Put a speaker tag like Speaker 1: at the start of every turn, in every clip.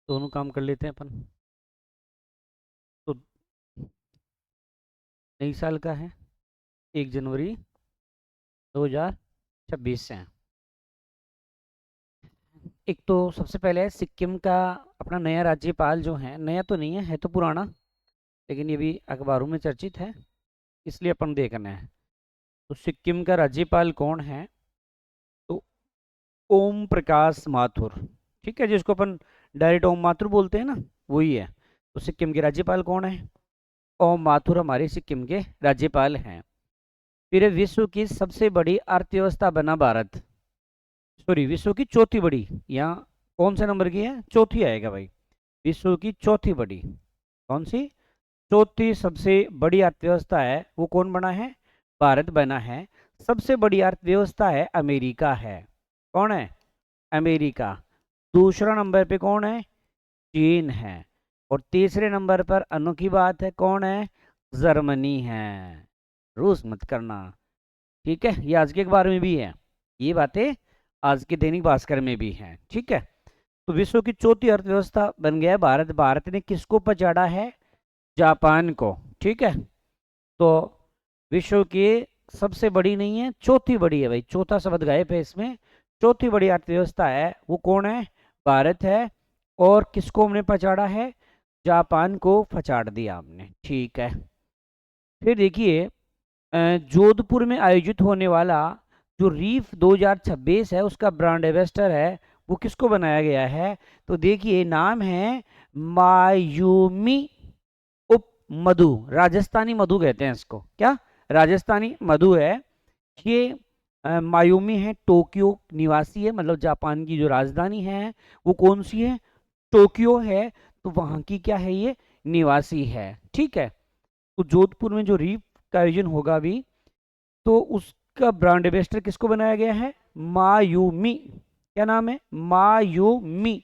Speaker 1: दोनों काम कर लेते हैं अपन। तो नई साल का है 1 जनवरी 2026 से। एक तो सबसे पहले है सिक्किम का अपना नया राज्यपाल जो है, नया तो नहीं है तो पुराना, लेकिन ये भी अखबारों में चर्चित है, इसलिए अपन देखना है। तो सिक्किम का राज्यपाल कौन है? तो ओम प्रकाश माथुर। ठीक है, जिसको अपन डायरेक्ट ओम माथुर बोलते हैं ना, वही है। तो सिक्किम के राज्यपाल कौन है? ओम माथुर हमारे सिक्किम के राज्यपाल हैं। फिर विश्व की सबसे बड़ी अर्थव्यवस्था बना भारत। सॉरी, विश्व की चौथी बड़ी। यहाँ कौन से नंबर की है? चौथी आएगा भाई। विश्व की चौथी बड़ी कौन सी? चौथी सबसे बड़ी अर्थव्यवस्था है वो कौन बना है? भारत बना है। सबसे बड़ी अर्थव्यवस्था है अमेरिका है। कौन है? अमेरिका। दूसरा नंबर पे कौन है? चीन है। और तीसरे नंबर पर अनोखी बात है, कौन है? जर्मनी है। रूस मत करना। ठीक है, ये आज के अखबार में भी है, ये बातें आज के दैनिक भास्कर में भी हैं। ठीक है, तो विश्व की चौथी अर्थव्यवस्था बन गया है भारत। भारत ने किसको पछाड़ा है? जापान को। ठीक है, तो विश्व की सबसे बड़ी नहीं है, चौथी बड़ी है भाई, चौथा शब्द गायब है इसमें। चौथी बड़ी अर्थव्यवस्था है वो कौन है? भारत है। और किसको हमने पछाड़ा है? जापान को पछाड़ दिया हमने। ठीक है, फिर देखिए जोधपुर में आयोजित होने वाला जो रीफ 2026 है उसका ब्रांड एम्बेसडर है वो किसको बनाया गया है? तो देखिए नाम है मायूमी उप मधु। राजस्थानी मधु कहते हैं इसको। क्या? राजस्थानी मधु है ये। मायूमी है, टोक्यो निवासी है, मतलब जापान की जो राजधानी है वो कौन सी है? टोक्यो है। तो वहां की क्या है ये? निवासी है। ठीक है, तो जोधपुर में जो रीफ का आयोजन होगा अभी, तो उसका ब्रांड एम्बेसडर किसको बनाया गया है? मायूमी। क्या नाम है? मायूमी।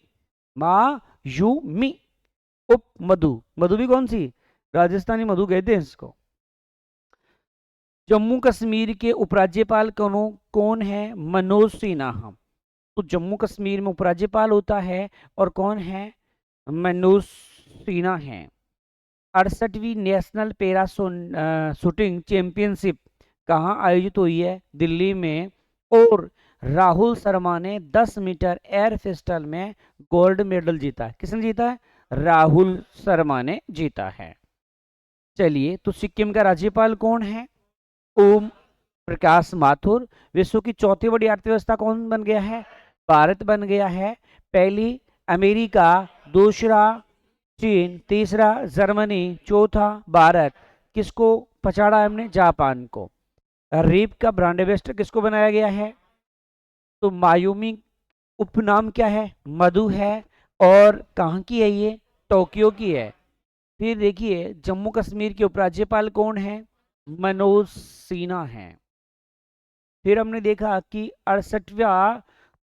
Speaker 1: मायूमी उप मधु। मधु भी कौन सी? राजस्थानी मधु कहते हैं इसको। जम्मू कश्मीर के उपराज्यपाल कौन है? मनोज सिन्हा। तो जम्मू कश्मीर में उपराज्यपाल होता है और कौन है? मनोज सिन्हा है। 68वीं नेशनल पैरा शूटिंग चैंपियनशिप कहाँ आयोजित हुई है? दिल्ली में। और राहुल शर्मा ने 10 मीटर एयर पिस्टल में गोल्ड मेडल जीता है। किसने जीता है? राहुल शर्मा ने जीता है। चलिए, तो सिक्किम का राज्यपाल कौन है? ओम प्रकाश माथुर। विश्व की चौथी बड़ी अर्थव्यवस्था कौन बन गया है? भारत बन गया है। पहली अमेरिका, दूसरा चीन, तीसरा जर्मनी, चौथा भारत। किसको पछाड़ा है हमने? जापान को। रीप का ब्रांड एम्बेसडर किसको बनाया गया है? तो मायूमी उपनाम क्या है? मधु है। और कहाँ की है ये? टोक्यो की है। फिर देखिए जम्मू कश्मीर के उपराज्यपाल कौन है? मनोज सिन्हा है। फिर हमने देखा कि 68वां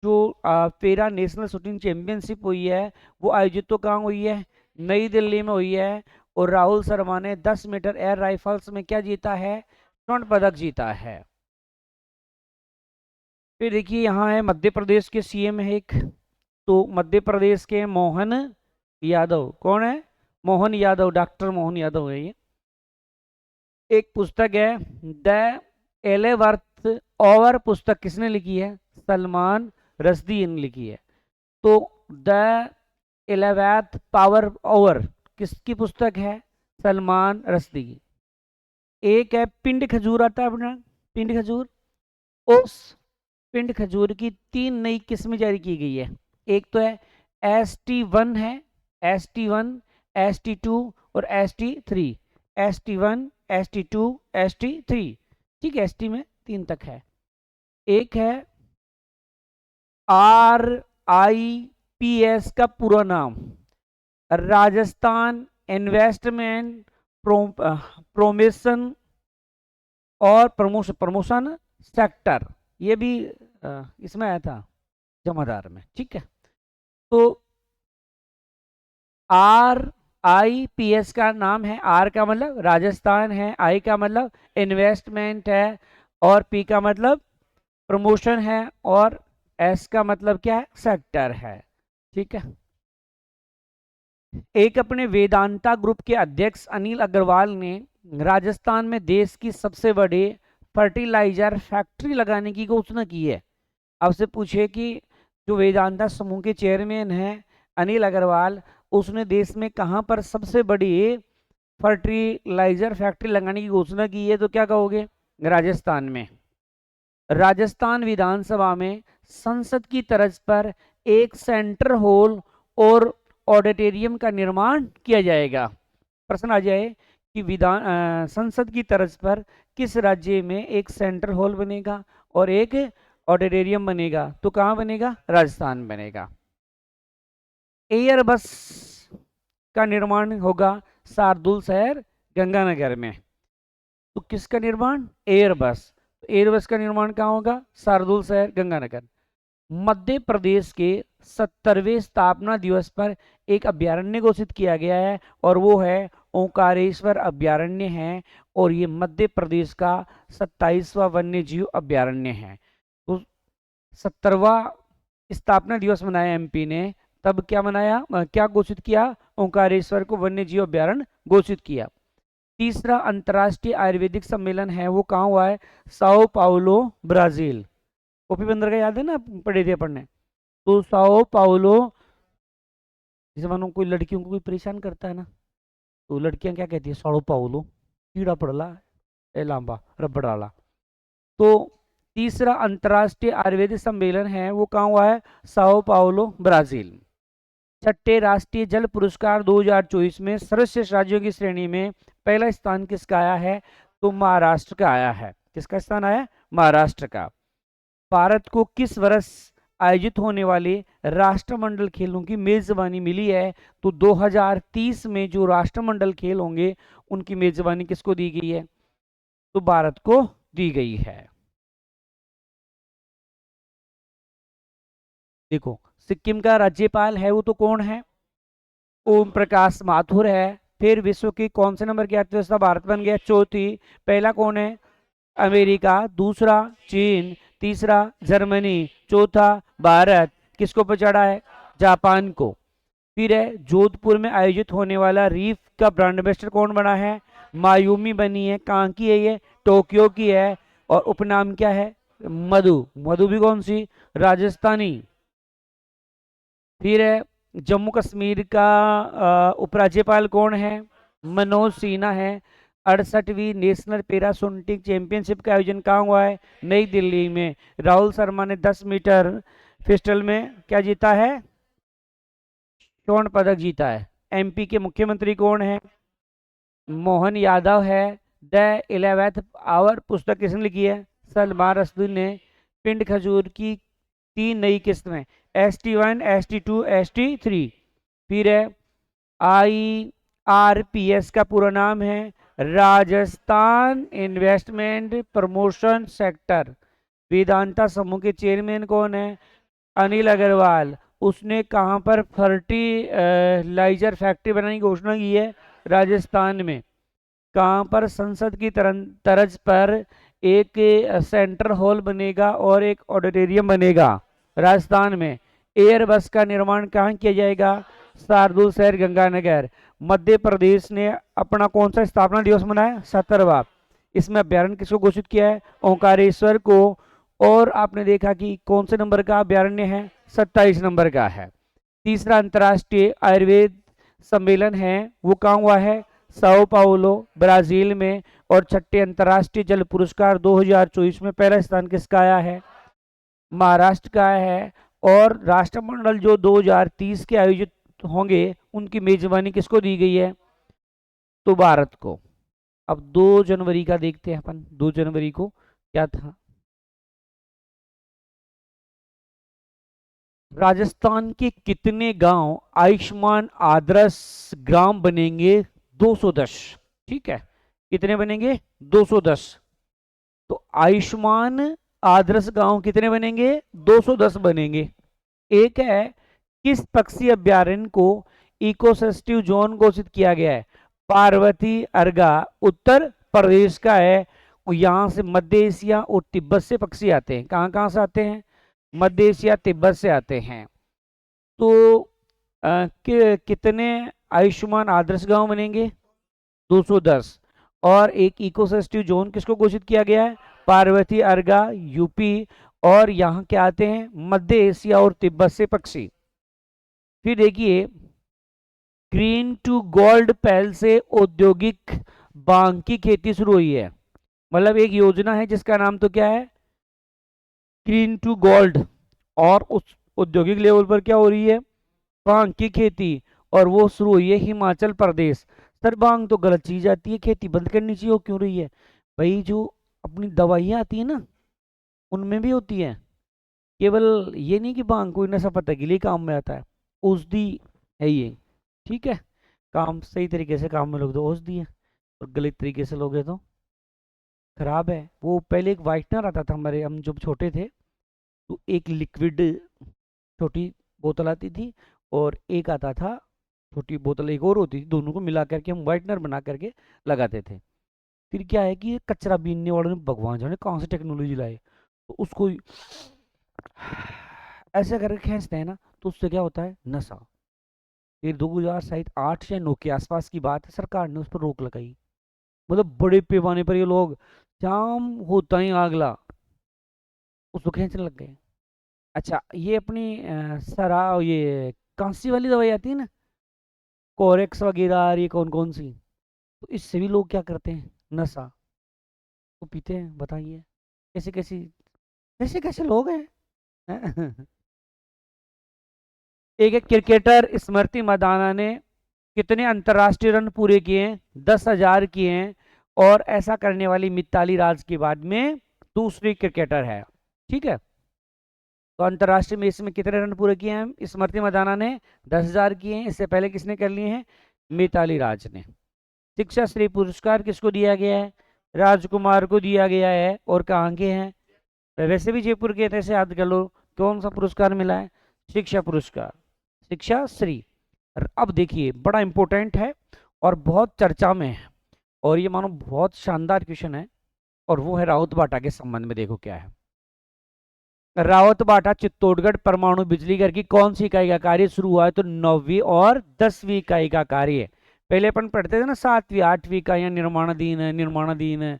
Speaker 1: जो पैरा नेशनल शूटिंग चैंपियनशिप हुई है वो आयोजित तो कहाँ हुई है? नई दिल्ली में हुई है। और राहुल शर्मा ने 10 मीटर एयर राइफल्स में क्या जीता है? स्वर्ण पदक जीता है। फिर देखिए यहाँ है मध्य प्रदेश के सीएम है एक। तो मध्य प्रदेश के मोहन यादव। कौन है? मोहन यादव, डॉक्टर मोहन यादव है ये। एक पुस्तक है द एलेवर्थ ओवर। पुस्तक किसने लिखी है? सलमान रश्दी ने लिखी है। तो द 11th पावर ओवर किसकी पुस्तक है? सलमान रश्दी की। एक है पिंड खजूर, आता है अपना पिंड खजूर। उस पिंड खजूर की 3 नई किस्में जारी की गई है। एक तो है ST1 है, ST1, ST2 और ST3। ST1, ST2, ST3। ठीक है, ST में 3 तक है। एक है RIPS का पूरा नाम, राजस्थान इन्वेस्टमेंट प्रोमोशन और प्रमोशन सेक्टर। ये भी इसमें आया था जमादार में। ठीक है, तो RIPS का नाम है। R का मतलब राजस्थान है, I का मतलब इन्वेस्टमेंट है, और P का मतलब प्रमोशन है, और S का मतलब क्या है? सेक्टर है। ठीक है, एक अपने वेदांता ग्रुप के अध्यक्ष अनिल अग्रवाल ने राजस्थान में देश की सबसे बड़ी फर्टिलाइजर फैक्ट्री लगाने की घोषणा की है। आपसे पूछे कि जो वेदांता समूह के चेयरमैन हैं अनिल अग्रवाल, उसने देश में कहां पर सबसे बड़ी फर्टिलाइजर फैक्ट्री लगाने की घोषणा की है, तो क्या कहोगे? राजस्थान में। राजस्थान विधानसभा में संसद की तर्ज पर एक सेंटर हॉल और ऑडिटोरियम का निर्माण किया जाएगा। प्रश्न आ जाए कि संसद की तर्ज पर किस राज्य में एक सेंट्रल हॉल बनेगा और एक ऑडिटोरियम बनेगा, तो कहां बनेगा? राजस्थान बनेगा। एयरबस का निर्माण होगा शार्दुल शहर गंगानगर में। तो किसका निर्माण? एयरबस। एयरबस का निर्माण कहाँ होगा? शार्दुल शहर गंगानगर। मध्य प्रदेश के 70वें स्थापना दिवस पर एक अभ्यारण्य घोषित किया गया है और वो है ओंकारेश्वर अभ्यारण्य है, और ये मध्य प्रदेश का 27वां वन्य जीव अभ्यारण्य है। तो 70वां स्थापना दिवस मनाया एमपी ने, तब क्या मनाया, क्या घोषित किया? ओंकारेश्वर को वन्य जीव अभ्यारण्य घोषित किया। तीसरा अंतर्राष्ट्रीय आयुर्वेदिक सम्मेलन है वो कहाँ हुआ है? Sao Paulo Brazil. ओपी बंदर का याद है ना, पढ़े थे पढ़ने। तो साओ पाउलो, जैसे मानो कोई लड़कियों को कोई परेशान करता है ना, तो लड़कियां क्या कहती है? साओ पाउलो, कीड़ा पड़ला ए लांबा रबड़ वाला। तो तीसरा अंतर्राष्ट्रीय आयुर्वेदिक सम्मेलन है वो कहाँ हुआ है? Sao Paulo Brazil. छठे राष्ट्रीय जल पुरस्कार 2024 में सर्वश्रेष्ठ राज्यों की श्रेणी में पहला स्थान किसका आया है? तो महाराष्ट्र का आया है। किसका स्थान आया? महाराष्ट्र का। भारत को किस वर्ष आयोजित होने वाले राष्ट्रमंडल खेलों की मेजबानी मिली है? तो 2030 में जो राष्ट्रमंडल खेल होंगे उनकी मेजबानी किसको दी गई है? तो भारत को दी गई है। देखो, सिक्किम का राज्यपाल है वो तो कौन है? ओम प्रकाश माथुर है। फिर विश्व की कौन से नंबर की अर्थव्यवस्था भारत बन गया? चौथी। पहला कौन है? अमेरिका। दूसरा चीन। तीसरा जर्मनी। चौथा भारत। किसको ऊपर चढ़ा है? जापान को। फिर है जोधपुर में आयोजित होने वाला रीफ का ब्रांड एम्बेसडर कौन बना है? मायूमी बनी है। कहाँ की है ये? टोक्यो की है। और उपनाम क्या है? मधु। मधु भी कौन सी? राजस्थानी। फिर है जम्मू कश्मीर का उपराज्यपाल कौन है? मनोज सिन्हा है। 68वीं नेशनल पैरासूटिंग चैंपियनशिप का आयोजन कहाँ हुआ है? नई दिल्ली में। राहुल शर्मा ने 10 मीटर पिस्टल में क्या जीता है? स्वर्ण पदक जीता है। एमपी के मुख्यमंत्री कौन है? मोहन यादव है। द 11th आवर पुस्तक किसने लिखी है? सलमान रश्दी ने। पिंड खजूर की 3 नई किस्में, ST1, ST2, ST3। फिर है IRPS का पूरा नाम है Rajasthan investment promotion sector. Vedanta समूह के चेयरमैन कौन है? अनिल अग्रवाल। उसने कहां पर फर्टिलाइजर फैक्ट्री बनाने की घोषणा की है? राजस्थान में। कहां पर? संसद की तर्ज पर एक सेंट्रल हॉल बनेगा और एक ऑडिटोरियम बनेगा राजस्थान में। एयरबस का निर्माण कहाँ किया जाएगा? शार्दुल शहर गंगानगर। मध्य प्रदेश ने अपना कौन सा स्थापना दिवस मनाया? 70वां। इसमें अभ्यारण्य किसको घोषित किया है? ओंकारेश्वर को। और आपने देखा कि कौन से नंबर का अभ्यारण्य है? 27 नंबर का है। तीसरा अंतर्राष्ट्रीय आयुर्वेद सम्मेलन है वो कहाँ हुआ है? साओ पाउलो ब्राजील में। और छठे अंतर्राष्ट्रीय जल पुरस्कार 2024 में पहला स्थान किसका आया है? महाराष्ट्र का है। और राष्ट्रमंडल जो 2030 के आयोजित होंगे उनकी मेजबानी किसको दी गई है? तो भारत को। अब 2 जनवरी का देखते हैं अपन। 2 जनवरी को क्या था? राजस्थान के कितने गांव आयुष्मान आदर्श ग्राम बनेंगे? 210। ठीक है, कितने बनेंगे? 210। तो आयुष्मान आदर्श गांव कितने बनेंगे? 210 बनेंगे। एक है किस पक्षी अभ्यारण्य को इकोसिस्टम जोन घोषित किया गया है? पार्वती अर्गा उत्तर प्रदेश का है। और यहाँ से मध्य एशिया और तिब्बत से पक्षी आते हैं। कहाँ कहाँ से आते हैं? मध्य एशिया तिब्बत से आते हैं। तो कितने आयुष्मान आदर्श गांव बनेंगे 210। और एक इको सेंसिटिव जोन किसको घोषित किया गया है, पार्वती अर्गा यूपी। और यहाँ क्या आते हैं, मध्य एशिया और तिब्बत से पक्षी। फिर देखिए ग्रीन टू गोल्ड पहल से औद्योगिक बांग की खेती शुरू हुई है। मतलब एक योजना है जिसका नाम तो क्या है, ग्रीन टू गोल्ड। और उस औद्योगिक लेवल पर क्या हो रही है, बांग की खेती। और वो शुरू हुई है हिमाचल प्रदेश। सर बांग तो गलत चीज आती है, खेती बंद करनी चाहिए, वो क्यों रही है भाई। जो अपनी दवाइयाँ आती है ना उनमें भी होती है। केवल ये नहीं कि बांग कोई नशा पता के लिए काम में आता है, औषधि है ये। ठीक है, काम सही तरीके से काम में लोग तो औषधि है, और गलत तरीके से लोगे तो खराब है। वो पहले एक वाइटनर आता था हमारे, हम जब छोटे थे तो एक लिक्विड छोटी बोतल आती थी, और एक आता था छोटी बोतल एक और होती थी, दोनों को मिला करके हम वाइटनर बना करके लगाते थे। फिर क्या है कि ये कचरा बीनने वालों ने भगवान जाने कहाँ से टेक्नोलॉजी लाई, तो उसको ऐसे करके खींचते हैं ना, तो उससे क्या होता है, नशा। फिर 2008 या 9 के आसपास की बात है, सरकार ने उस पर रोक लगाई। मतलब बड़े पैमाने पर ये लोग जाम होता ही आगला उसको खींचने लग गए। अच्छा ये अपनी सरा ये कांसी वाली दवाई आती है ना, कोरेक्स वगैरह आ रही है कौन कौन सी, तो इससे भी लोग क्या करते हैं, नशा तो पीते हैं। बताइए कैसे कैसे कैसे कैसे लोग हैं। एक एक क्रिकेटर स्मृति मंदाना ने कितने अंतर्राष्ट्रीय रन पूरे किए हैं, 10,000 किए हैं। और ऐसा करने वाली मिताली राज के बाद में दूसरी क्रिकेटर है। ठीक है, तो अंतर्राष्ट्रीय मैच में कितने रन पूरे किए हैं स्मृति मंदाना ने, 10,000 किए हैं। इससे पहले किसने कर लिए हैं, मिताली राज ने। शिक्षा श्री पुरस्कार किसको दिया गया है, राजकुमार को दिया गया है। और कहाँ के हैं, वैसे भी जयपुर के थे, ऐसे याद कर लो। कौन सा पुरस्कार मिला है, शिक्षा पुरस्कार, शिक्षा श्री। अब देखिए बड़ा इंपॉर्टेंट है और बहुत चर्चा में है, और ये मानो बहुत शानदार क्वेश्चन है। और वो है राउत बाटा के संबंध में। देखो क्या है, रावत बाटा चित्तौड़गढ़ परमाणु बिजली घर की कौन सी इकाई का कार्य शुरू हुआ है, तो 9वीं और 10वीं इकाई का कार्य। पहले अपन पढ़ते थे ना 7वीं 8वीं इकाइयां निर्माणाधीन है निर्माणाधीन है।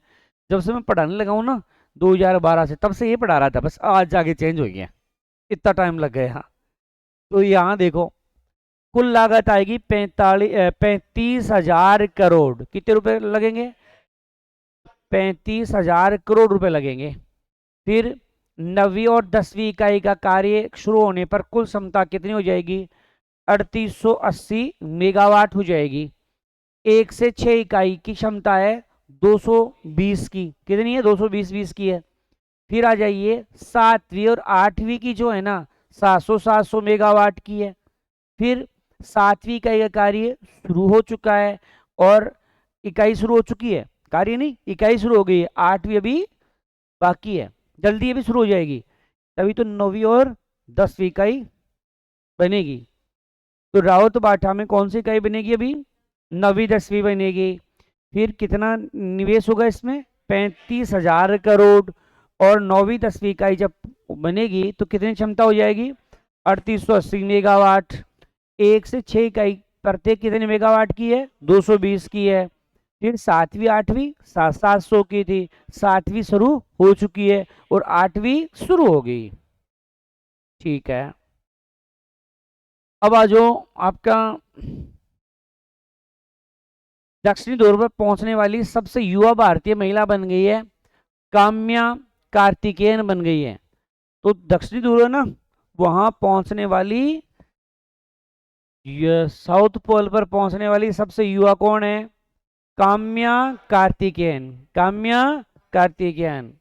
Speaker 1: जब से मैं पढ़ाने लगा हूँ ना 2012 से, तब से ये पढ़ा रहा था, बस आज जाके चेंज हो गया, इतना टाइम लग गया। तो यहाँ देखो कुल लागत आएगी 35,000 करोड़। कितने रुपए लगेंगे, 35,000 करोड़ रुपए लगेंगे। फिर 9वीं और 10वीं इकाई का कार्य शुरू होने पर कुल क्षमता कितनी हो जाएगी, 3880 मेगावाट हो जाएगी। 1 से 6 इकाई की क्षमता है 220 की, कितनी है, 220 की है। फिर आ जाइए 7वीं और 8वीं की जो है ना 700 मेगावाट की है। फिर 7वीं इकाई का कार्य शुरू हो चुका है, और इकाई शुरू हो चुकी है, कार्य नहीं इकाई शुरू हो गई है। 8वीं अभी बाकी है, जल्दी ये भी शुरू हो जाएगी, तभी तो 9वीं और 10वीं इकाई बनेगी। तो रावत बाटा में कौन सी इकाई बनेगी, अभी 9वीं 10वीं बनेगी। फिर कितना निवेश होगा इसमें, 35,000 करोड़। और 9वीं 10वीं इकाई जब बनेगी तो कितनी क्षमता हो जाएगी, 3880 मेगावाट। 1 से 6 इकाई प्रत्येक कितने मेगावाट की है, 220 की है। फिर 7वीं 8वीं 700 की थी, 7वीं शुरू हो चुकी है और 8वीं शुरू हो गई। ठीक है, अब आ जाओ आपका दक्षिणी ध्रुव पर पहुंचने वाली सबसे युवा भारतीय महिला बन गई है, काम्या कार्तिकेयन बन गई है। तो दक्षिणी ध्रुव है ना, वहां पहुंचने वाली, साउथ पोल पर पहुंचने वाली सबसे युवा कौन है, काम्या कार्तिकेयन, काम्या कार्तिकेयन।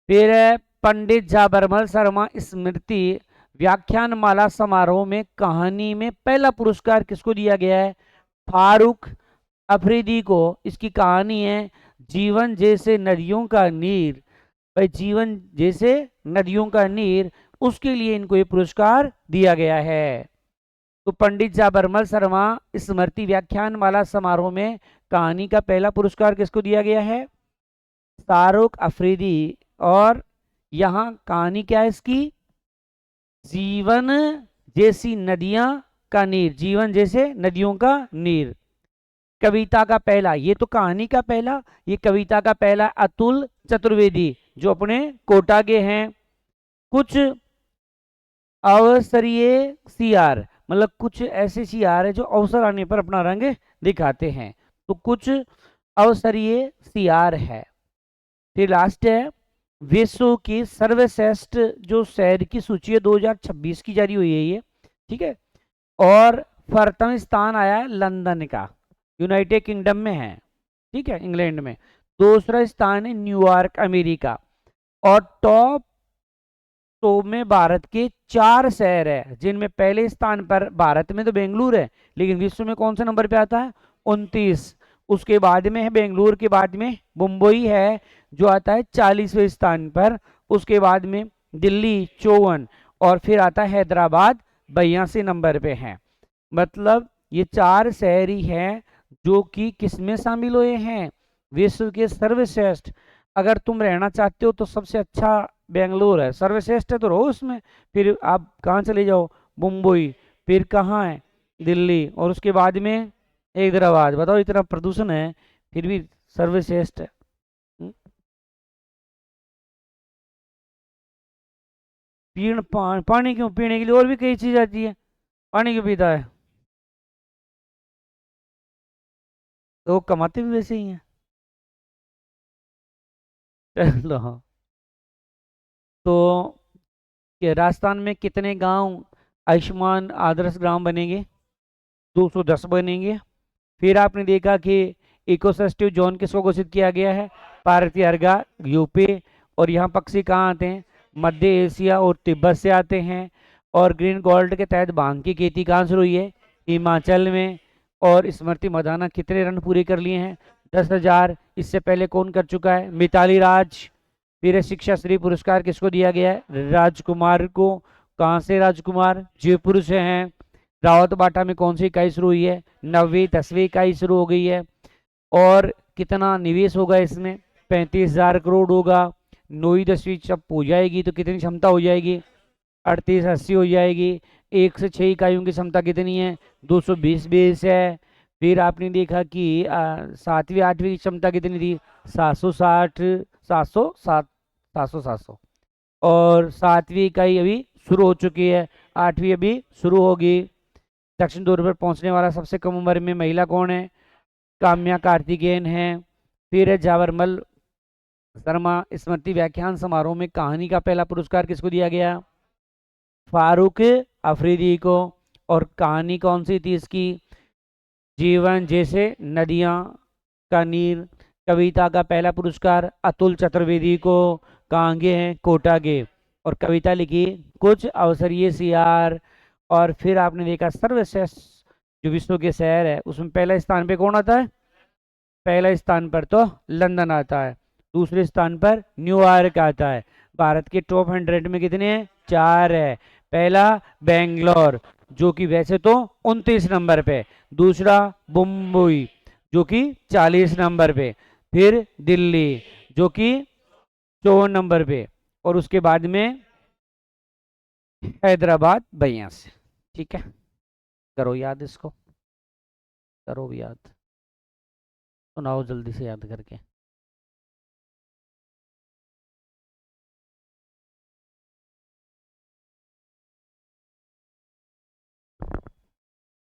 Speaker 1: फिर है पंडित जाबरमल शर्मा स्मृति व्याख्यान माला समारोह में कहानी में पहला पुरस्कार किसको दिया गया है, फारूक अफरीदी को। इसकी कहानी है जीवन जैसे नदियों का नीर। भाई जीवन जैसे नदियों का नीर, उसके लिए इनको ये पुरस्कार दिया गया है। तो पंडित जाबरमल शर्मा स्मृति व्याख्यान माला समारोह में कहानी का पहला पुरस्कार किसको दिया गया है, फारूक अफरीदी। और यहाँ कहानी क्या है इसकी, जीवन जैसी नदियां का नीर, जीवन जैसे नदियों का नीर। कविता का पहला, ये तो कहानी का पहला, ये कविता का पहला अतुल चतुर्वेदी जो अपने कोटा के हैं। कुछ अवसरीय सियार, मतलब कुछ ऐसे सियार है जो अवसर आने पर अपना रंग दिखाते हैं, तो कुछ अवसरीय सियार है। फिर लास्ट है विश्व की सर्वश्रेष्ठ जो शहर की सूची है 2026 की जारी हुई है ये, ठीक है। और प्रथम स्थान आया है लंदन का, यूनाइटेड किंगडम में है, ठीक है, इंग्लैंड में। दूसरा स्थान है न्यूयॉर्क अमेरिका। और टॉप 100 में भारत के 4 शहर है, जिनमें पहले स्थान पर भारत में तो बेंगलुरु है, लेकिन विश्व में कौन से नंबर पे आता है? 29। उसके बाद में है बेंगलुरु के बाद में मुंबई है जो आता है 40वें स्थान पर। उसके बाद में दिल्ली 54, और फिर आता है हैदराबाद 82 नंबर पे है। मतलब ये 4 शहर ही हैं जो कि किसमें शामिल हुए हैं? विश्व के सर्वश्रेष्ठ। अगर तुम रहना चाहते हो तो सबसे अच्छा बेंगलोर है, सर्वश्रेष्ठ है तो रहो उसमें। फिर आप कहाँ चले जाओ? मुंबई, फिर कहाँ है? दिल्ली, और उसके बाद में हैदराबाद। बताओ इतना प्रदूषण है फिर भी सर्वश्रेष्ठ है। पानी क्यों? पीने के लिए और भी कई चीज आती है, पानी क्यों पीता है? तो वो कमाते भी वैसे ही हैं। चलो हाँ। तो राजस्थान में कितने गांव आयुष्मान आदर्श ग्राम बनेंगे? 210 बनेंगे। फिर आपने देखा कि इकोसिस्टम जोन किसको घोषित किया गया है? भारतीय अर्गा यूपी। और यहाँ पक्षी कहाँ आते हैं? मध्य एशिया और तिब्बत से आते हैं। और ग्रीन गोल्ड के तहत भांग की खेती कहाँ शुरू हुई है? हिमाचल में। और स्मृति मंदाना कितने रन पूरे कर लिए हैं? 10,000। इससे पहले कौन कर चुका है? मिताली राज। फिर शिक्षा श्री पुरस्कार किसको दिया गया है? राजकुमार को। कहाँ से राजकुमार? जयपुर से हैं। रावत बाटा में कौन सी इकाई शुरू हुई है? 9वीं 10वीं इकाई शुरू हो गई है। और कितना निवेश होगा इसमें? 35,000 करोड़ होगा। 9वीं 10वीं जब हो जाएगी तो कितनी क्षमता हो जाएगी? 3880 हो जाएगी। 1 से 6 इकाइयों की क्षमता कितनी है? 220 बेस है। फिर आपने देखा कि 7वीं 8वीं की क्षमता कितनी थी? 760, 700। और 7वीं इकाई अभी शुरू हो चुकी है, 8वीं अभी शुरू होगी। दक्षिण ध्रुव पर पहुंचने वाला सबसे कम उम्र में महिला कौन है? काम्या कार्तिकेयन है। फिर है जावरमल शर्मा स्मृति व्याख्यान समारोह में कहानी का पहला पुरस्कार किसको दिया गया? फारूक अफरीदी को। और कहानी कौन सी थी इसकी? जीवन जैसे नदियां का नीर। कविता का पहला पुरस्कार अतुल चतुर्वेदी को, कांगे हैं कोटा के। और कविता लिखी कुछ अवसरीय सियार। और फिर आपने देखा सर्वश्रेष्ठ जो विश्व के शहर है उसमें पहला स्थान पे कौन आता है? पहला स्थान पर तो लंदन आता है। दूसरे स्थान पर न्यूयॉर्क आता है। भारत के टॉप 100 में कितने हैं? 4 है। पहला बेंगलोर जो कि वैसे तो 29 नंबर पे। दूसरा मुंबई जो कि 40 नंबर पे। फिर दिल्ली जो कि 54 नंबर पे। और उसके बाद में हैदराबाद 82। ठीक है, करो याद इसको, करो याद, सुनाओ जल्दी से याद करके।